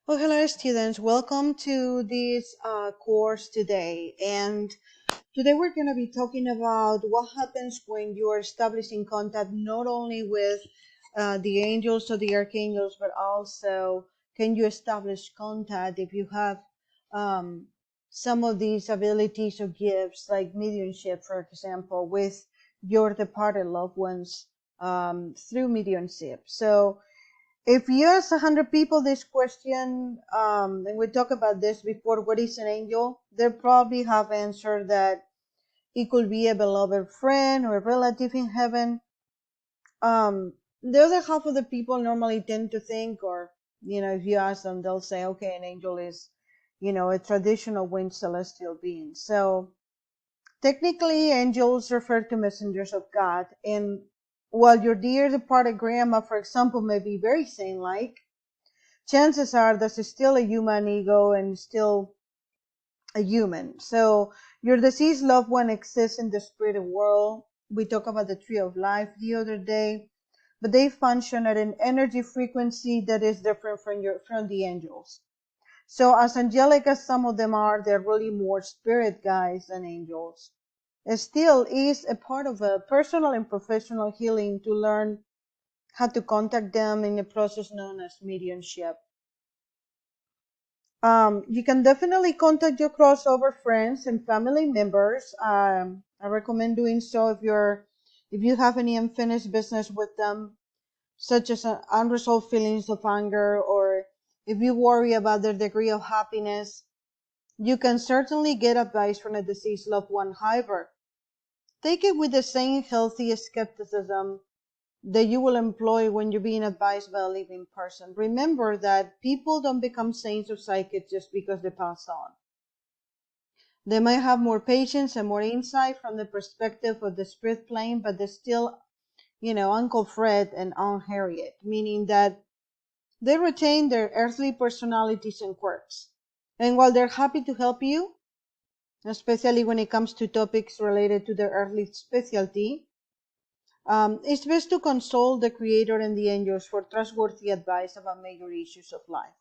Well, hello students, welcome to this course today. And today we're going to be talking about what happens when you are establishing contact not only with the angels or the archangels, but also can you establish contact if you have um, some of these abilities or gifts like mediumship, for example, with your departed loved ones through mediumship. So if you ask 100 people this question, and we talked about this before, what is an angel? They probably have answered that it could be a beloved friend or a relative in heaven. The other half of the people normally tend to think, or, if you ask them, they'll say, okay, an angel is, a traditional winged celestial being. So technically, angels refer to messengers of God. And while your dear departed grandma, for example, may be very saint-like, chances are that's still a human ego and still a human. So your deceased loved one exists in the spirit world. We talked about the tree of life the other day, but they function at an energy frequency that is different from the angels. So as angelic as some of them are, they're really more spirit guides than angels. It still is a part of a personal and professional healing to learn how to contact them in a process known as mediumship. You can definitely contact your crossover friends and family members. I recommend doing so if you have any unfinished business with them, such as unresolved feelings of anger, or if you worry about their degree of happiness. You can certainly get advice from a deceased loved one. However, take it with the same healthy skepticism that you will employ when you're being advised by a living person. Remember that people don't become saints or psychics just because they pass on. They might have more patience and more insight from the perspective of the spirit plane, but they're still, Uncle Fred and Aunt Harriet, meaning that they retain their earthly personalities and quirks. And while they're happy to help you, especially when it comes to topics related to their earthly specialty, it's best to consult the Creator and the angels for trustworthy advice about major issues of life.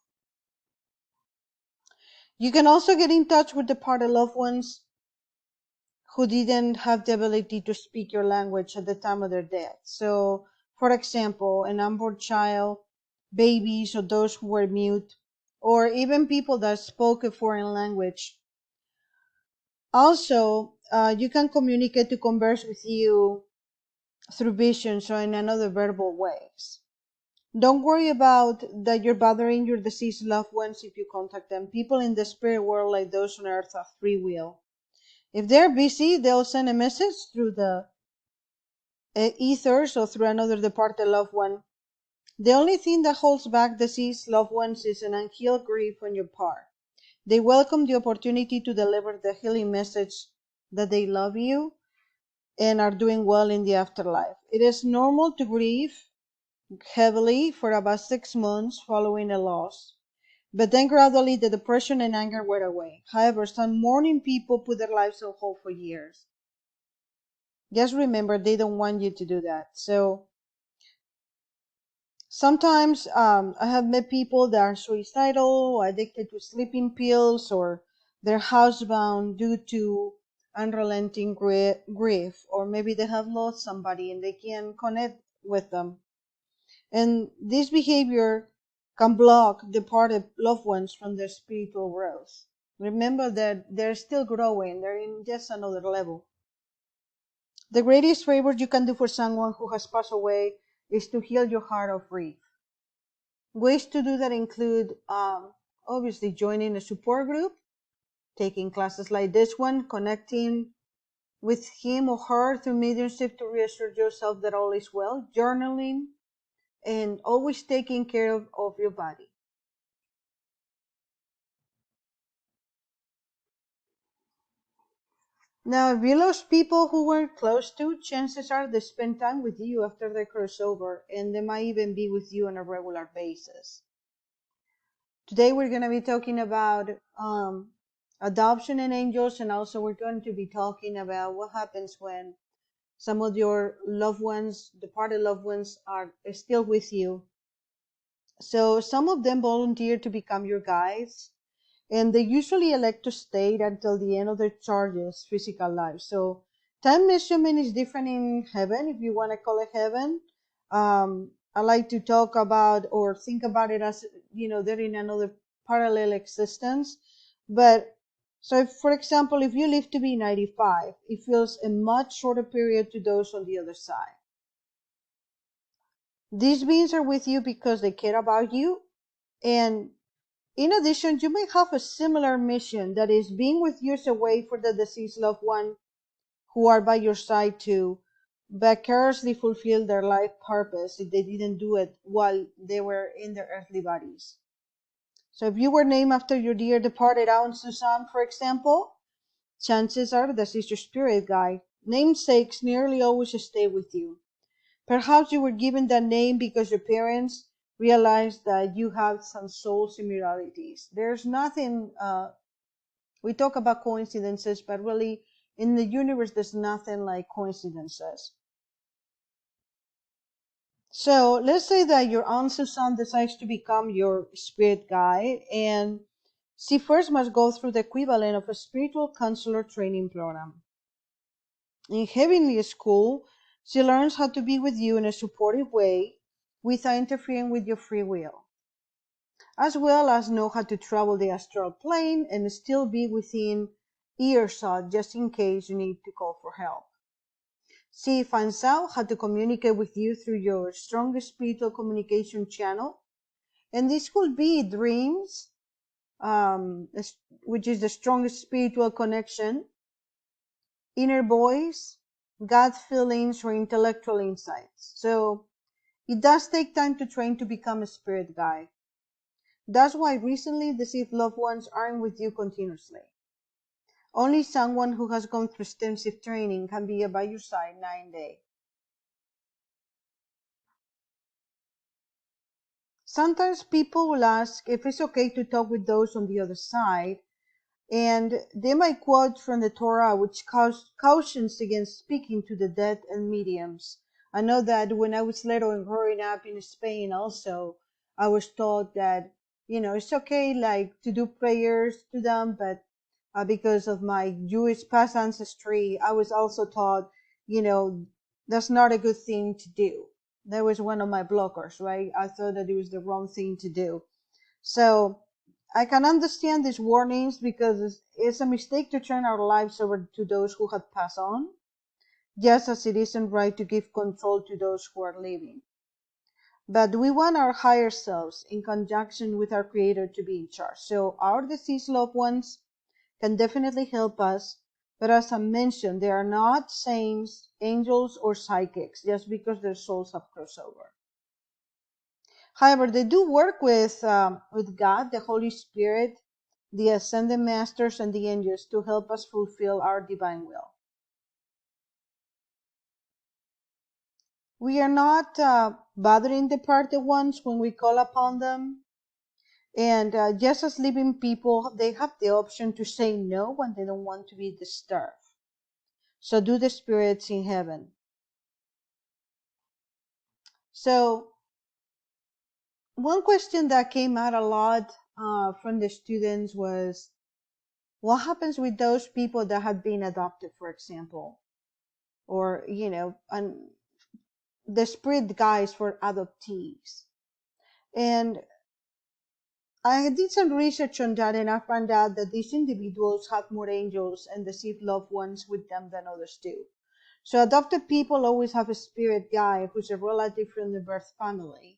You can also get in touch with departed loved ones who didn't have the ability to speak your language at the time of their death. So, for example, an unborn child, babies, or those who were mute, or even people that spoke a foreign language. Also, you can communicate to converse with you through visions or in another verbal ways. Don't worry about that you're bothering your deceased loved ones if you contact them. People in the spirit world, like those on earth, have free will. If they're busy, they'll send a message through the ethers or through another departed loved one. The only thing that holds back deceased loved ones is an unhealed grief on your part. They welcome the opportunity to deliver the healing message that they love you and are doing well in the afterlife. It is normal to grieve heavily for about 6 months following a loss, but then gradually the depression and anger wear away. However, some mourning people put their lives on hold for years. Just remember, they don't want you to do that. So sometimes I have met people that are suicidal, or addicted to sleeping pills, or they're housebound due to unrelenting grief, or maybe they have lost somebody and they can't connect with them. And this behavior can block departed loved ones from their spiritual growth. Remember that they're still growing, they're in just another level. The greatest favor you can do for someone who has passed away is to heal your heart of grief. Ways to do that include obviously joining a support group, taking classes like this one, connecting with him or her through mediumship to reassure yourself that all is well, journaling, and always taking care of your body. Now, if you lost people who were close to, chances are they spend time with you after they cross over, and they might even be with you on a regular basis. Today we're going to be talking about adoption and angels, and also we're going to be talking about what happens when some of your loved ones, departed loved ones, are still with you So some of them volunteer to become your guides, and they usually elect to stay until the end of their charges physical life. So time measurement is different in heaven, if you want to call it heaven. I like to talk about or think about it as, they're in another parallel existence. But so if, for example, if you live to be 95, it feels a much shorter period to those on the other side. These beings are with you because they care about you, and in addition, you may have a similar mission, that is being with years away for the deceased loved one who are by your side to vicariously fulfill their life purpose if they didn't do it while they were in their earthly bodies. So if you were named after your dear departed Aunt Suzanne, for example, chances are that is your spirit guide. Namesakes nearly always stay with you. Perhaps you were given that name because your parents realized that you have some soul similarities. There's nothing, we talk about coincidences, but really in the universe, there's nothing like coincidences. So let's say that your Aunt Susan decides to become your spirit guide, and she first must go through the equivalent of a spiritual counselor training program. In heavenly school, she learns how to be with you in a supportive way without interfering with your free will, as well as know how to travel the astral plane and still be within earshot just in case you need to call for help. She finds out how to communicate with you through your strongest spiritual communication channel, and this could be dreams, which is the strongest spiritual connection, inner voice, gut feelings, or intellectual insights. So it does take time to train to become a spirit guide. That's why recently deceased loved ones aren't with you continuously. Only someone who has gone through extensive training can be by your side 9 days. Sometimes people will ask if it's okay to talk with those on the other side, and they might quote from the Torah, which cautions against speaking to the dead and mediums. I know that when I was little and growing up in Spain also, I was taught that, it's okay like to do prayers to them, but because of my Jewish past ancestry, I was also taught, you know, that's not a good thing to do. That was one of my blockers, right? I thought that it was the wrong thing to do. So I can understand these warnings because it's a mistake to turn our lives over to those who have passed on, just as it isn't right to give control to those who are living. But we want our higher selves in conjunction with our Creator to be in charge. So our deceased loved ones can definitely help us, but as I mentioned, they are not saints, angels, or psychics just because their souls have crossed over. However, they do work with God, the Holy Spirit, the Ascended Masters, and the angels to help us fulfill our divine will. We are not bothering the departed ones when we call upon them. And just as living people, they have the option to say no when they don't want to be disturbed. So do the spirits in heaven. So one question that came out a lot from the students was, what happens with those people that had been adopted, for example, or, and the spirit guides for adoptees? And I did some research on that, and I found out that these individuals have more angels and deceived loved ones with them than others do. So adopted people always have a spirit guide who's a relative from the birth family,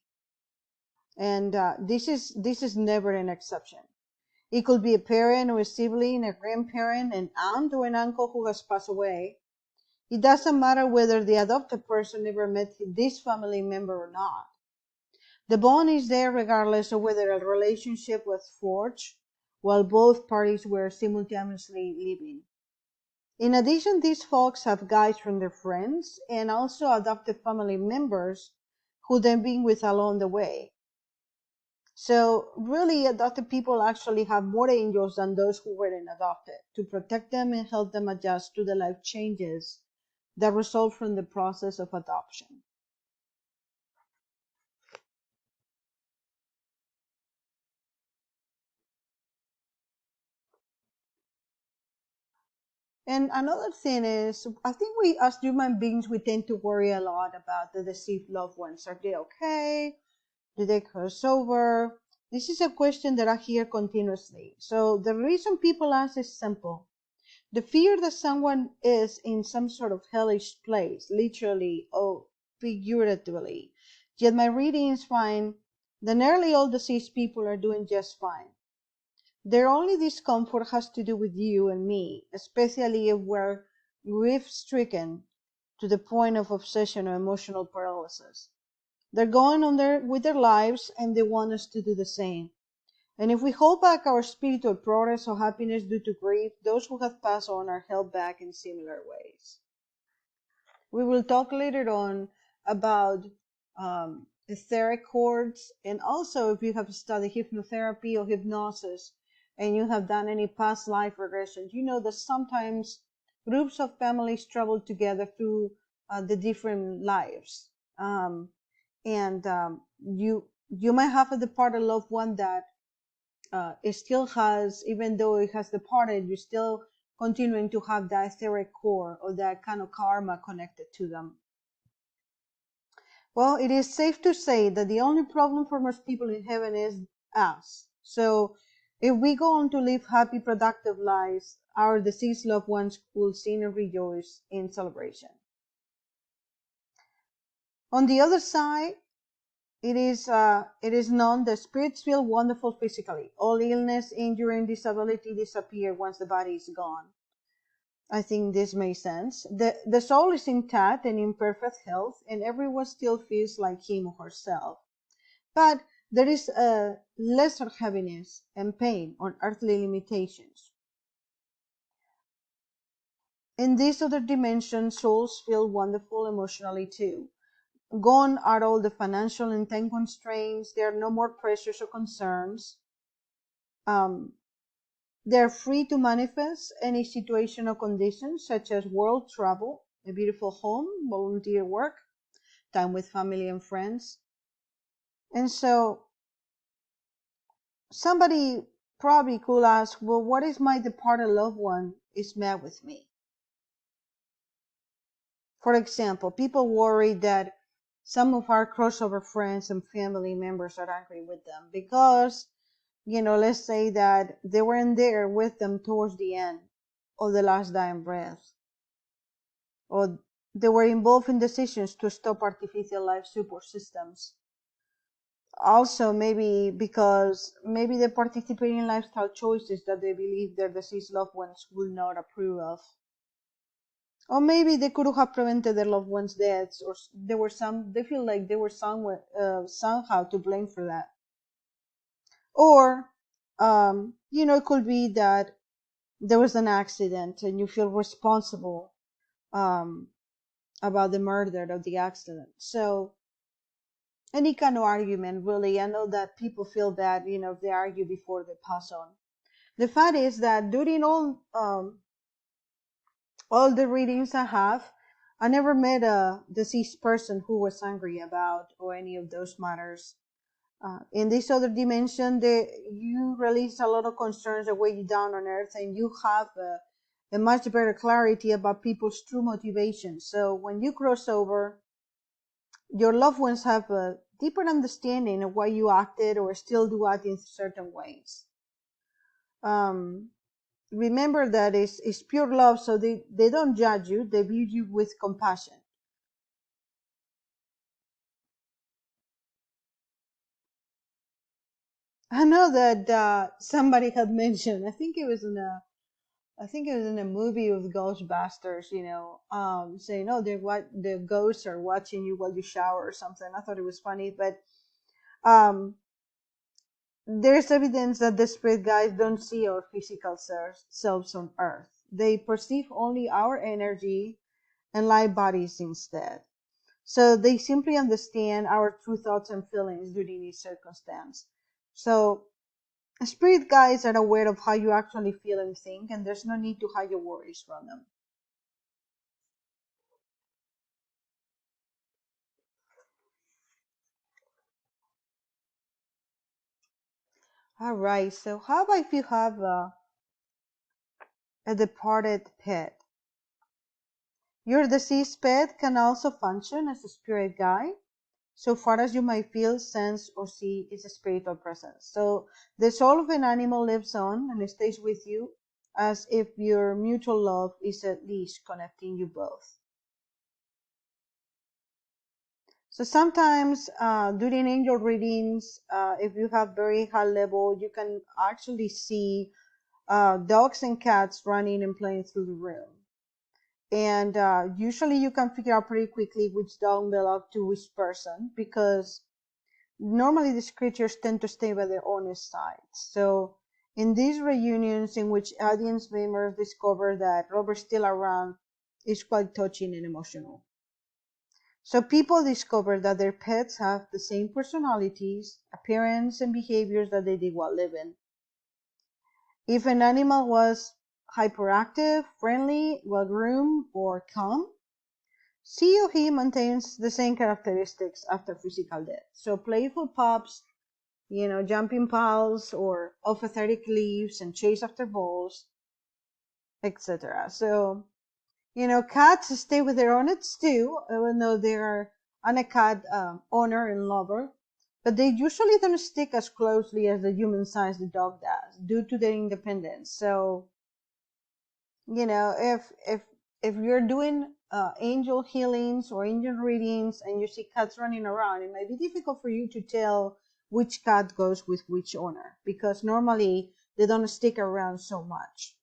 and this is never an exception. It could be a parent or a sibling, a grandparent, an aunt or an uncle who has passed away. It doesn't matter whether the adopted person ever met this family member or not. The bond is there regardless of whether a relationship was forged while both parties were simultaneously living. In addition, these folks have guides from their friends and also adopted family members who they've been with along the way. So really, adopted people actually have more angels than those who weren't adopted to protect them and help them adjust to the life changes that result from the process of adoption. And another thing is, I think we, as human beings, we tend to worry a lot about the deceased loved ones. Are they okay? Do they cross over? This is a question that I hear continuously. So the reason people ask is simple. The fear that someone is in some sort of hellish place, literally or figuratively. Yet my readings find that nearly all deceased people are doing just fine. Their only discomfort has to do with you and me, especially if we're grief-stricken to the point of obsession or emotional paralysis. They're going on with their lives, and they want us to do the same. And if we hold back our spiritual progress or happiness due to grief, those who have passed on are held back in similar ways. We will talk later on about etheric cords, and also if you have studied hypnotherapy or hypnosis and you have done any past life regressions, you know that sometimes groups of families travel together through the different lives. And you might have a departed loved one that it still has, even though it has departed, you're still continuing to have that etheric core or that kind of karma connected to them. Well, it is safe to say that the only problem for most people in heaven is us. So if we go on to live happy, productive lives, our deceased loved ones will sing and rejoice in celebration. On the other side, it is known that spirits feel wonderful physically. All illness, injury, and disability disappear once the body is gone. I think this makes sense. The soul is intact and in perfect health, and everyone still feels like him or herself. But there is a lesser heaviness and pain on earthly limitations. In this other dimension, souls feel wonderful emotionally too. Gone are all the financial and time constraints. There are no more pressures or concerns. They're free to manifest any situation or conditions, such as world travel, a beautiful home, volunteer work, time with family and friends. And so somebody probably could ask, well, what if my departed loved one is mad with me? For example, people worry that some of our crossover friends and family members are angry with them because, let's say that they weren't there with them towards the end of the last dying breath, or they were involved in decisions to stop artificial life support systems. Also, maybe because maybe they participate in lifestyle choices that they believe their deceased loved ones will not approve of. Or maybe they could have prevented their loved ones' deaths, or they feel like they were somehow to blame for that. Or, it could be that there was an accident and you feel responsible about the murder of the accident. So, any kind of argument, really. I know that people feel bad, if they argue before they pass on. The fact is that during all the readings I have, I never met a deceased person who was angry about or any of those matters. In this other dimension, you release a lot of concerns that weigh you down on earth, and you have a much better clarity about people's true motivations. So when you cross over, your loved ones have a deeper understanding of why you acted or still do act in certain ways. Remember that it's pure love, so they don't judge you, they view you with compassion. I know that somebody had mentioned, I think it was in a movie with Ghostbusters, saying, "Oh, the ghosts are watching you while you shower" or something. I thought it was funny, but um, there's evidence that the spirit guides don't see our physical selves on Earth. They perceive only our energy and light bodies instead. So they simply understand our true thoughts and feelings during each circumstance. So spirit guides are aware of how you actually feel and think, and there's no need to hide your worries from them. All right. So how about if you have a departed pet? Your deceased pet can also function as a spirit guide, so far as you might feel, sense, or see its spiritual presence. So the soul of an animal lives on and stays with you as if your mutual love is at least connecting you both. So sometimes during angel readings, if you have very high level, you can actually see dogs and cats running and playing through the room. And usually you can figure out pretty quickly which dog belongs to which person, because normally these creatures tend to stay by their own side. So in these reunions in which audience members discover that Robert's still around, is quite touching and emotional. So people discover that their pets have the same personalities, appearance, and behaviors that they did while living. If an animal was hyperactive, friendly, well-groomed, or calm, she or he maintains the same characteristics after physical death. So playful pups, jumping piles, or apathetic leaves and chase after balls, etc. So, cats stay with their owners too, even though they are a cat owner and lover, but they usually don't stick as closely as the human-sized dog does due to their independence. So, if you're doing angel healings or angel readings and you see cats running around, it might be difficult for you to tell which cat goes with which owner, because normally they don't stick around so much.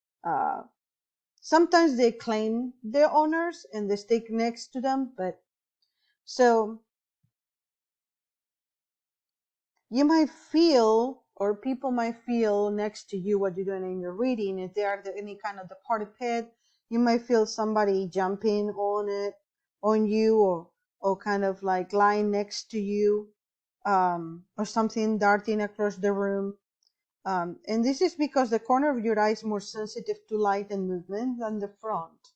Sometimes they claim their owners and they stick next to them, but so you might feel, or people might feel next to you what you're doing in your reading. If they are any kind of the party pet, you might feel somebody jumping on you, or kind of like lying next to you, or something darting across the room. And this is because the corner of your eye is more sensitive to light and movement than the front.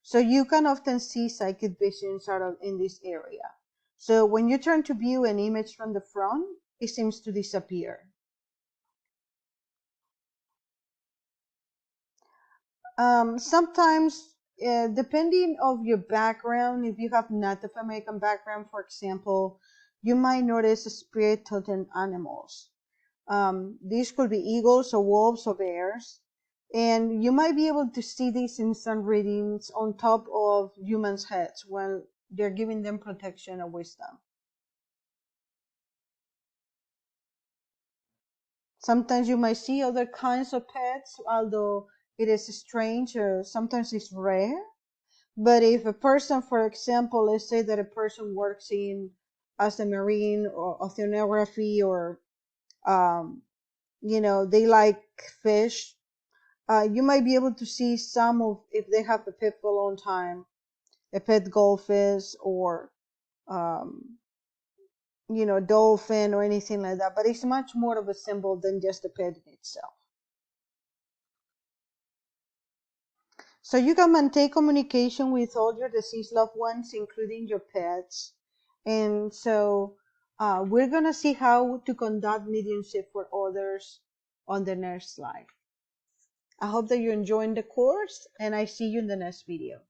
So you can often see psychic visions out of in this area. So when you turn to view an image from the front, it seems to disappear. Sometimes, depending of your background, if you have Native American background, for example, you might notice spirit totem animals. These could be eagles or wolves or bears. And you might be able to see these in some readings on top of humans' heads when they're giving them protection or wisdom. Sometimes you might see other kinds of pets, although it is strange or sometimes it's rare. But if a person, for example, let's say that a person works in as a marine or oceanography, or they like fish, you might be able to see some of, if they have a pet for a long time, a pet goldfish, or dolphin or anything like that. But it's much more of a symbol than just the pet in itself. So you can maintain communication with all your deceased loved ones, including your pets. And so we're going to see how to conduct mediumship for others on the next slide. I hope that you're enjoying the course, and I see you in the next video.